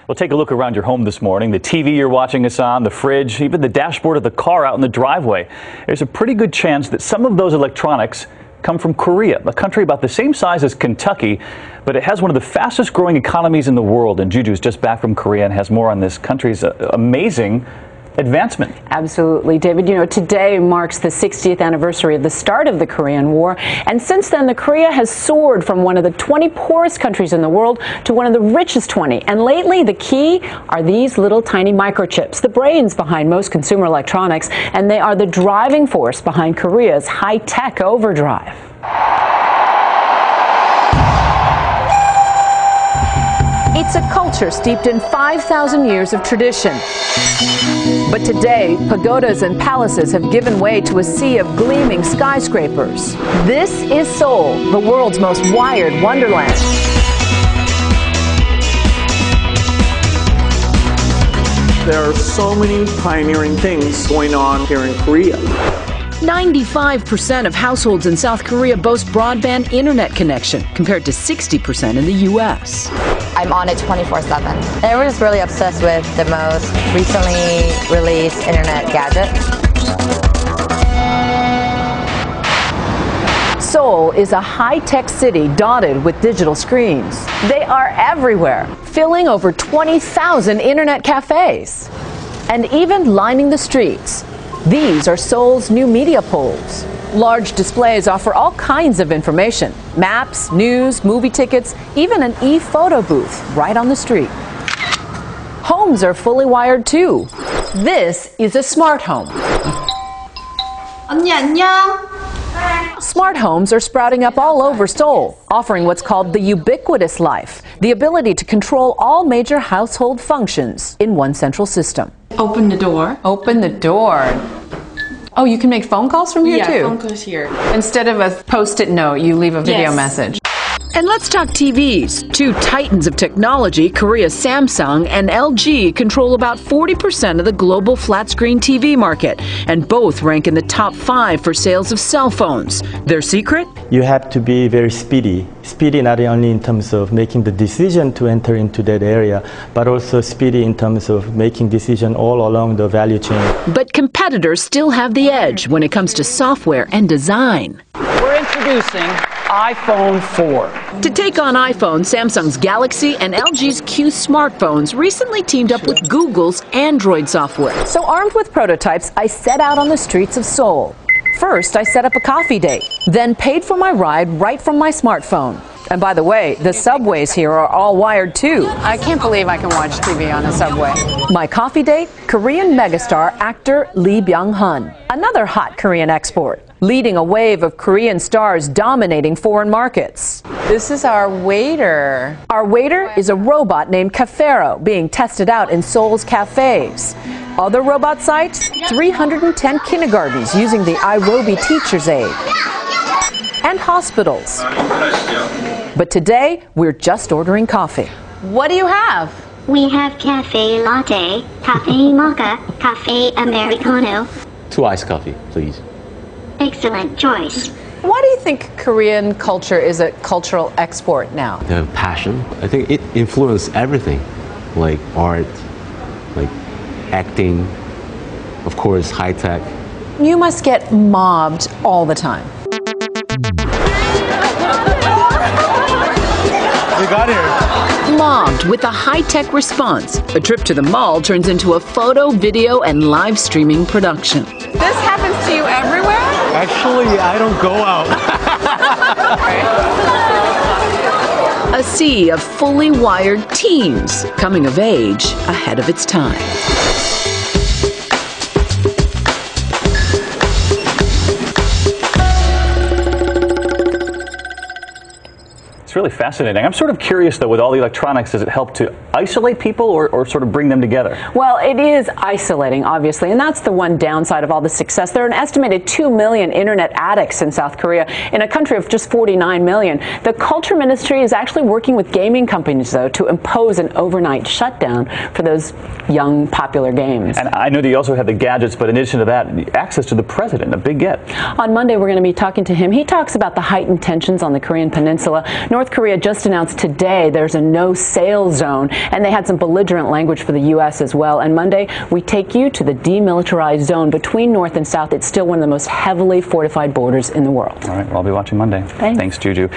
Well, take a look around your home this morning. The TV you're watching us on, the fridge, even the dashboard of the car out in the driveway. There's a pretty good chance that some of those electronics come from Korea, a country about the same size as Kentucky, but it has one of the fastest growing economies in the world. And Juju's just back from Korea and has more on this country's amazing advancement. Absolutely, David. You know, today marks the 60th anniversary of the start of the Korean War, and since then, the Korea has soared from one of the 20 poorest countries in the world to one of the richest 20. And lately, the key are these little tiny microchips, the brains behind most consumer electronics, and they are the driving force behind Korea's high-tech overdrive. It's a culture steeped in 5,000 years of tradition. But today, pagodas and palaces have given way to a sea of gleaming skyscrapers. This is Seoul, the world's most wired wonderland. There are so many pioneering things going on here in Korea. 95% of households in South Korea boast broadband internet connection, compared to 60% in the U.S. I'm on it 24/7. They were just really obsessed with the most recently released internet gadget. Seoul is a high-tech city dotted with digital screens. They are everywhere, filling over 20,000 internet cafes, and even lining the streets. These are Seoul's new media poles. Large displays offer all kinds of information: maps, news, movie tickets, even an e-photo booth right on the street. Homes are fully wired too. This is a smart home. 언니 안녕. Smart homes are sprouting up all over Seoul, offering what's called the ubiquitous life, the ability to control all major household functions in one central system. Open the door. Open the door. Oh, you can make phone calls from here too? Yeah, phone calls here. Instead of a post-it note, you leave a video Yes. message. And let's talk TVs. Two titans of technology, Korea's Samsung and LG, control about 40% of the global flat-screen TV market, and both rank in the top 5 for sales of cell phones. Their secret? You have to be very speedy. Speedy not only in terms of making the decision to enter into that area, but also speedy in terms of making decision all along the value chain. But competitors still have the edge when it comes to software and design. We're introducing iPhone 4. To take on iPhone, Samsung's Galaxy and LG's Q smartphones recently teamed up with Google's Android software. So armed with prototypes, I set out on the streets of Seoul. First, I set up a coffee date, then paid for my ride right from my smartphone. And by the way, the subways here are all wired too. I can't believe I can watch TV on a subway. My coffee date, Korean megastar actor Lee Byung-hun, another hot Korean export, leading a wave of Korean stars dominating foreign markets. This is our waiter. Our waiter is a robot named Cafero, being tested out in Seoul's cafes. Other robot sites, 310 kindergartens using the iRobi teacher's aid, and hospitals. But today, we're just ordering coffee. What do you have? We have cafe latte, cafe mocha, cafe americano. 2 iced coffee, please. Excellent choice. Why do you think Korean culture is a cultural export now? The passion, I think it influenced everything, like art, like acting, of course, high tech. You must get mobbed all the time. We got here. Mobbed with a high-tech response. A trip to the mall turns into a photo, video, and live streaming production. This happens to you everywhere? Actually, I don't go out. A sea of fully wired teens coming of age ahead of its time. It's really fascinating. I'm sort of curious, though, with all the electronics, does it help to isolate people or sort of bring them together? Well, it is isolating, obviously, and that's the one downside of all the success. There are an estimated 2 million internet addicts in South Korea, in a country of just 49 million. The Culture Ministry is actually working with gaming companies, though, to impose an overnight shutdown for those young, popular games. And I know that you also have the gadgets, but in addition to that, access to the president, a big get. On Monday, we're going to be talking to him. He talks about the heightened tensions on the Korean Peninsula. North North Korea just announced today there's a no-sail zone, and they had some belligerent language for the U.S. as well. And Monday, we take you to the demilitarized zone between North and South. It's still one of the most heavily fortified borders in the world. All right, well, I'll be watching Monday. Thanks. Thanks, Juju.